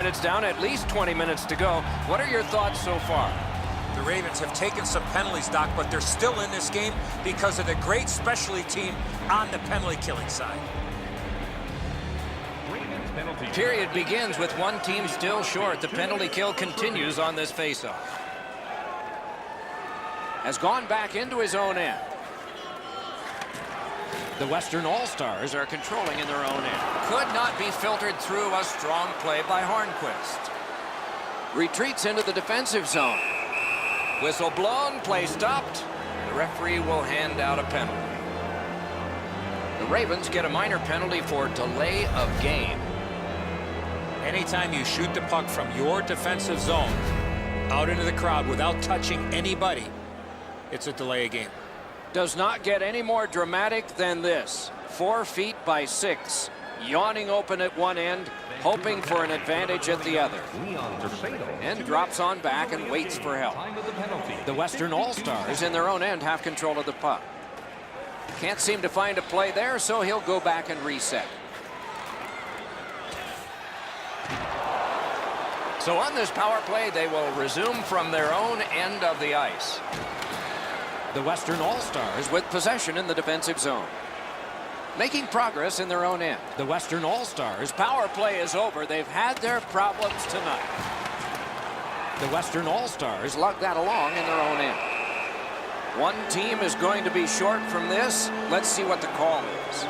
minutes down, at least 20 minutes to go. What are your thoughts so far? The Ravens have taken some penalties, Doc, but they're still in this game because of the great specialty team on the penalty killing side. Period begins with one team still short. The penalty kill continues on this faceoff. Has gone back into his own end. The Western All-Stars are controlling in their own end. Could not be filtered through. A strong play by Hornquist. Retreats into the defensive zone. Whistle blown, play stopped. The referee will hand out a penalty. The Ravens get a minor penalty for delay of game. Anytime you shoot the puck from your defensive zone out into the crowd without touching anybody, it's a delay of game. Does not get any more dramatic than this. 4 feet by 6. Yawning open at one end, hoping for an advantage at the other. And drops on back and waits for help. The Western All-Stars in their own end have control of the puck. Can't seem to find a play there, so he'll go back and reset. So on this power play, they will resume from their own end of the ice. The Western All-Stars with possession in the defensive zone. Making progress in their own end. The Western All-Stars power play is over. They've had their problems tonight. The Western All-Stars lug that along in their own end. One team is going to be short from this. Let's see what the call is.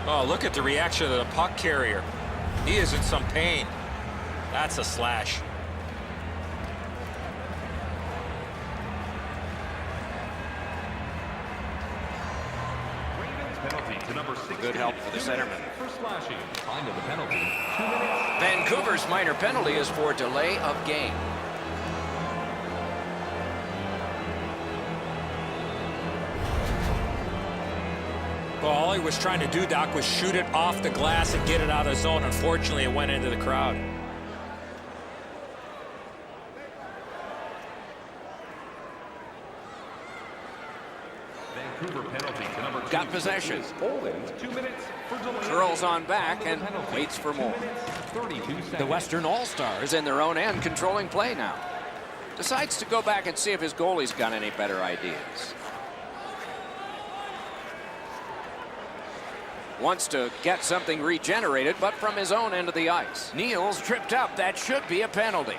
Oh, look at the reaction of the puck carrier. He is in some pain. That's a slash. Good help for the centerman. Vancouver's minor penalty is for delay of game. Well, all he was trying to do, Doc, was shoot it off the glass and get it out of the zone. Unfortunately, it went into the crowd. Got possession. Curls on back and waits for more. The Western All-Stars in their own end controlling play now. Decides to go back and see if his goalie's got any better ideas. Wants to get something regenerated, but from his own end of the ice. Neal's tripped up. That should be a penalty.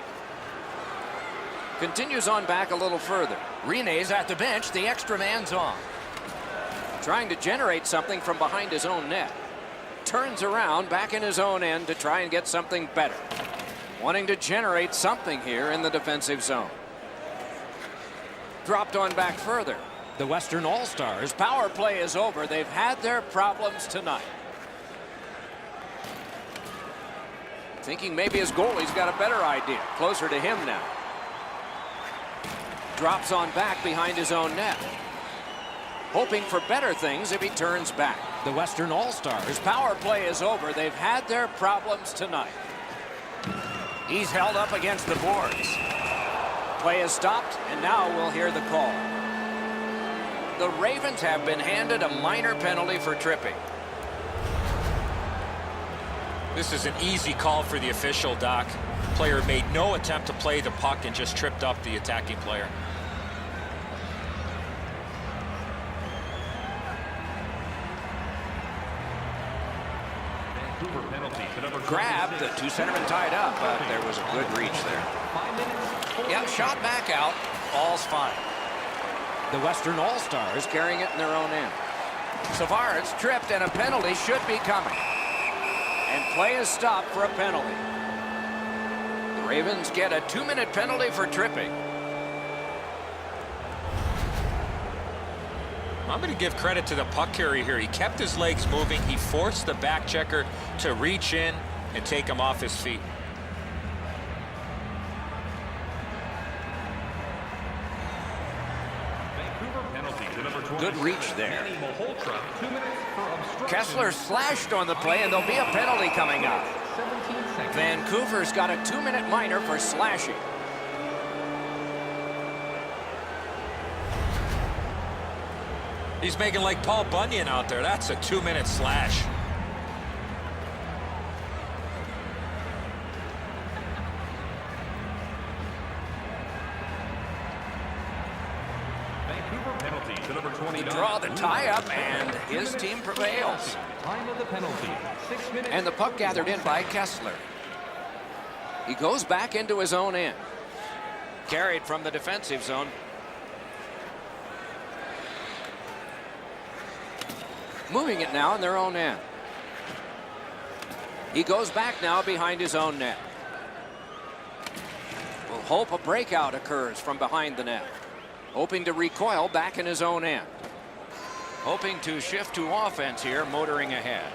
Continues on back a little further. Rene's at the bench. The extra man's on. Trying to generate something from behind his own net. Turns around back in his own end to try and get something better. Wanting to generate something here in the defensive zone. Dropped on back further. The Western All-Stars power play is over. They've had their problems tonight. Thinking maybe his goalie's got a better idea. Closer to him now. Drops on back behind his own net. Hoping for better things if he turns back. The Western All-Stars power play is over. They've had their problems tonight. He's held up against the boards. Play is stopped, and now we'll hear the call. The Ravens have been handed a minor penalty for tripping. This is an easy call for the official, Doc. Player made no attempt to play the puck and just tripped up the attacking player. Grabbed, the two centermen tied up, but there was a good reach there. Yeah, shot back out. All's fine. The Western All-Stars carrying it in their own end. Savard's tripped, and a penalty should be coming. And play is stopped for a penalty. The Ravens get a 2-minute penalty for tripping. I'm going to give credit to the puck carrier here. He kept his legs moving. He forced the back checker to reach in and take him off his feet. Good reach there. Kessler slashed on the play, and there'll be a penalty coming up. Vancouver's got a 2-minute minor for slashing. He's making like Paul Bunyan out there. That's a 2-minute slash. They draw the tie-up, and his team prevails. Time of the penalty, 6 minutes. And the puck gathered in by Kessler. He goes back into his own end. Carried from the defensive zone. Moving it now in their own end. He goes back now behind his own net. Will hope a breakout occurs from behind the net. Hoping to recoil back in his own end. Hoping to shift to offense here, motoring ahead.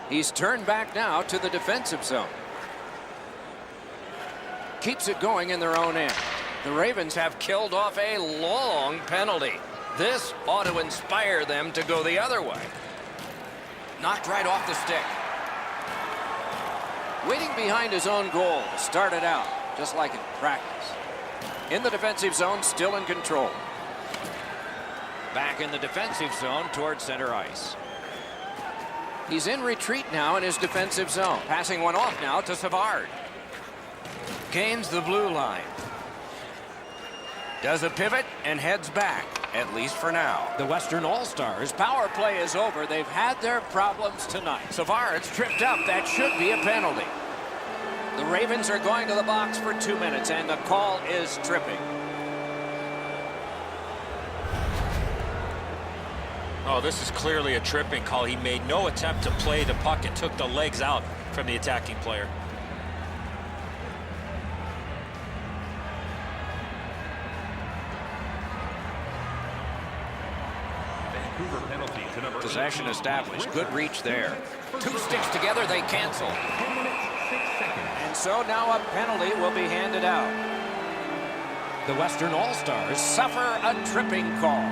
He's turned back now to the defensive zone. Keeps it going in their own end. The Ravens have killed off a long penalty. This ought to inspire them to go the other way. Knocked right off the stick. Waiting behind his own goal to start it out, just like in practice. In the defensive zone, still in control. Back in the defensive zone toward center ice. He's in retreat now in his defensive zone. Passing one off now to Savard. Gains the blue line. Does a pivot and heads back, at least for now. The Western All-Stars power play is over. They've had their problems tonight. Savard's tripped up. That should be a penalty. The Ravens are going to the box for 2 minutes, and the call is tripping. Oh, this is clearly a tripping call. He made no attempt to play the puck and took the legs out from the attacking player. Vancouver penalty to number Possession 18. established. Good reach there. Two sticks together, they cancel. 10 minutes, 6 seconds. And so now a penalty will be handed out. The Western All-Stars suffer a tripping call.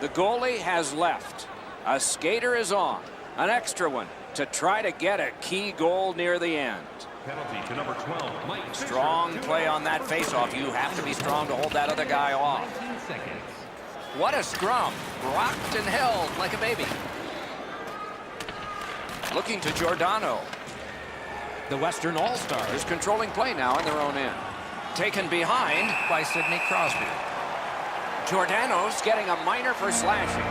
The goalie has left. A skater is on. An extra one to try to get a key goal near the end. Penalty to number 12, Mike Fisher. Strong play on that faceoff. You have to be strong to hold that other guy off. 19 seconds. What a scrum. Rocked and held like a baby. Looking to Giordano. The Western All-Stars controlling play now in their own end. Taken behind by Sidney Crosby. Giordano's getting a minor for slashing.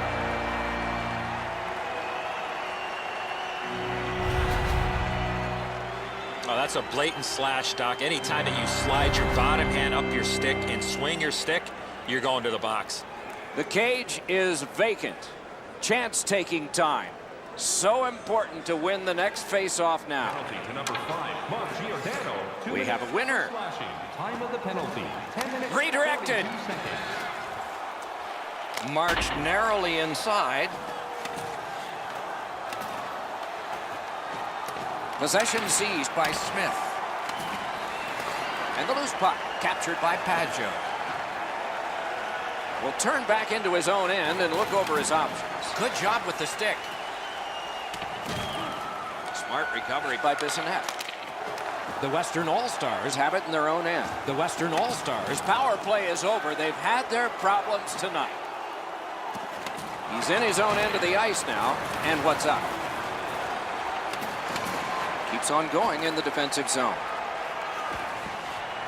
Oh, that's a blatant slash, Doc. Anytime that you slide your bottom hand up your stick and swing your stick, you're going to the box. The cage is vacant. Chance-taking time. So important to win the next face-off now. Penalty to number 5, Mark Giordano. 2 We have a minutes, winner. slashing. Time of the penalty, 10 minutes. Redirected. 42 seconds. Marched narrowly inside. Possession seized by Smith. And the loose puck captured by Paggio. Will turn back into his own end and look over his options. Good job with the stick. Smart recovery by Bissonnette. The Western All-Stars have it in their own end. The Western All-Stars power play is over. They've had their problems tonight. He's in his own end of the ice now. And what's up? Keeps on going in the defensive zone.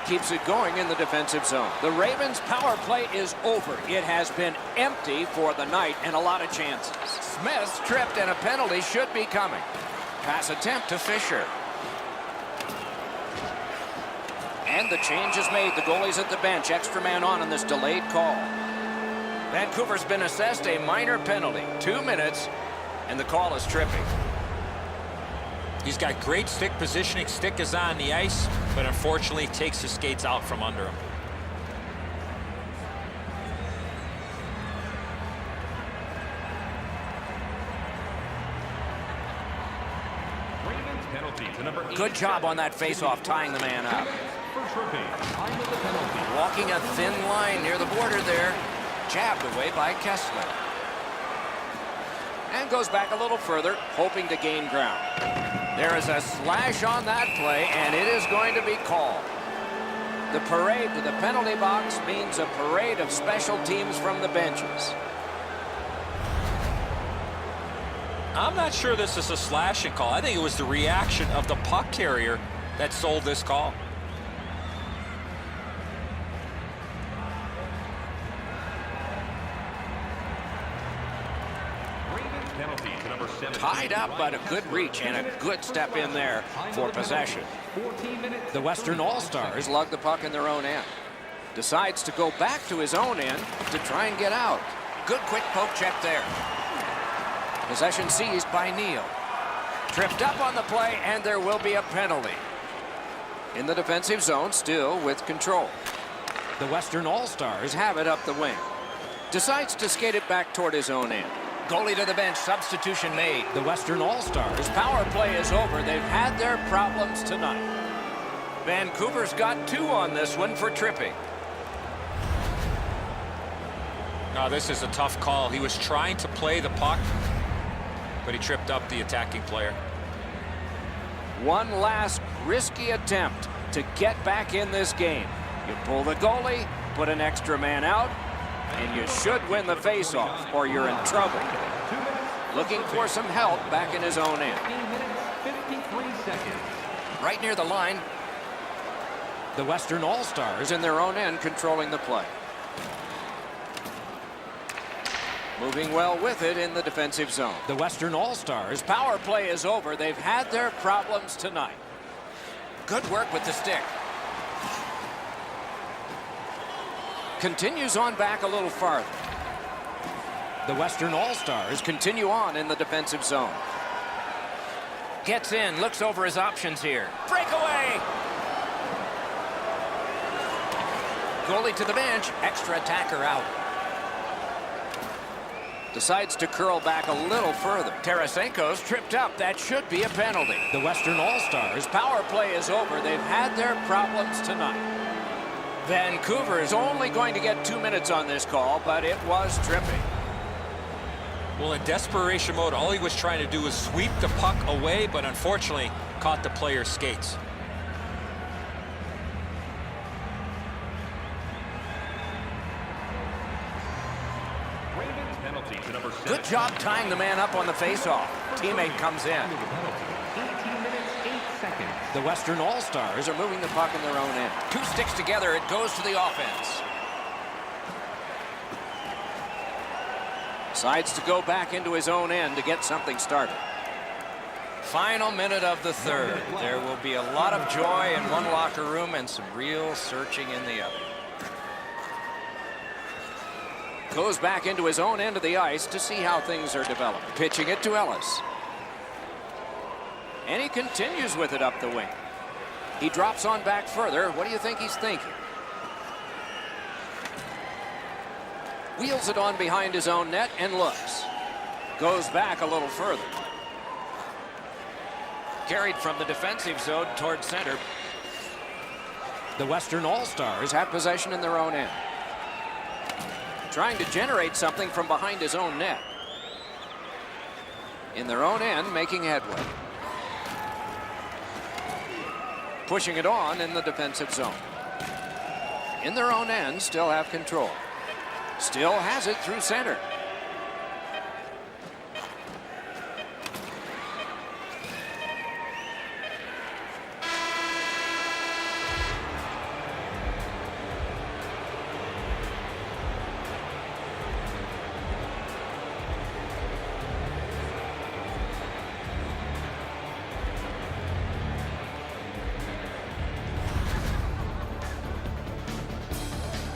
Keeps it going in the defensive zone. The Ravens' power play is over. It has been empty for the night and a lot of chances. Smith's tripped and a penalty should be coming. Pass attempt to Fisher. And the change is made. The goalie's at the bench. Extra man on in this delayed call. Vancouver's been assessed a minor penalty. 2 minutes, and the call is tripping. He's got great stick positioning. Stick is on the ice, but unfortunately takes the skates out from under him. Ravens penalty to number 8. Good job on that faceoff, tying the man up. For tripping. Time of the penalty. Walking a thin line near the border there. Jabbed away by Kessler. And goes back a little further, hoping to gain ground. There is a slash on that play, and it is going to be called. The parade to the penalty box means a parade of special teams from the benches. I'm not sure this is a slashing call. I think it was the reaction of the puck carrier that sold this call. Penalty to number 17. Tied up, but a good reach and a good step in there for possession. 14 minutes. The Western All-Stars lug the puck in their own end. Decides to go back to his own end to try and get out. Good quick poke check there. Possession seized by Neal. Tripped up on the play, and there will be a penalty. In the defensive zone, still with control. The Western All-Stars have it up the wing. Decides to skate it back toward his own end. Goalie to the bench, substitution made. The Western All-Stars power play is over. They've had their problems tonight. Vancouver's got 2 on this one for tripping. Now, this is a tough call. He was trying to play the puck, but he tripped up the attacking player. One last risky attempt to get back in this game. You pull the goalie, put an extra man out, and you should win the faceoff, or you're in trouble. Looking for some help back in his own end. 15 minutes, 53 seconds. Right near the line. The Western All-Stars in their own end controlling the play. Moving well with it in the defensive zone. The Western All-Stars power play is over. They've had their problems tonight. Good work with the stick. Continues on back a little farther. The Western All-Stars continue on in the defensive zone. Gets in, looks over his options here. Breakaway! Goalie to the bench, extra attacker out. Decides to curl back a little further. Tarasenko's tripped up. That should be a penalty. The Western All-Stars power play is over. They've had their problems tonight. Vancouver is only going to get 2 minutes on this call, but it was tripping. Well, in desperation mode, all he was trying to do was sweep the puck away, but unfortunately caught the player's skates. Penalty to number 7. Good job tying the man up on the faceoff. Teammate comes in. 18 minutes, 8 seconds. The Western All-Stars are moving the puck in their own end. 2 sticks together, it goes to the offense. Decides to go back into his own end to get something started. Final minute of the third. There will be a lot of joy in one locker room and some real searching in the other. Goes back into his own end of the ice to see how things are developing. Pitching it to Ellis. And he continues with it up the wing. He drops on back further. What do you think he's thinking? Wheels it on behind his own net and looks. Goes back a little further. Carried from the defensive zone toward center. The Western All-Stars have possession in their own end. Trying to generate something from behind his own net. In their own end, making headway. Pushing it on in the defensive zone. In their own end, still have control. Still has it through center.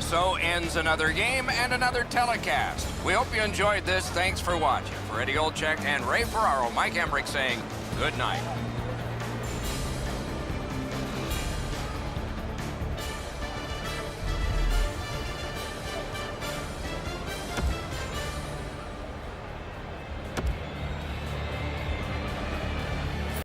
So ends another game and another telecast. We hope you enjoyed this. Thanks for watching. For Eddie Olczyk and Ray Ferraro, Mike Emmerich saying good night.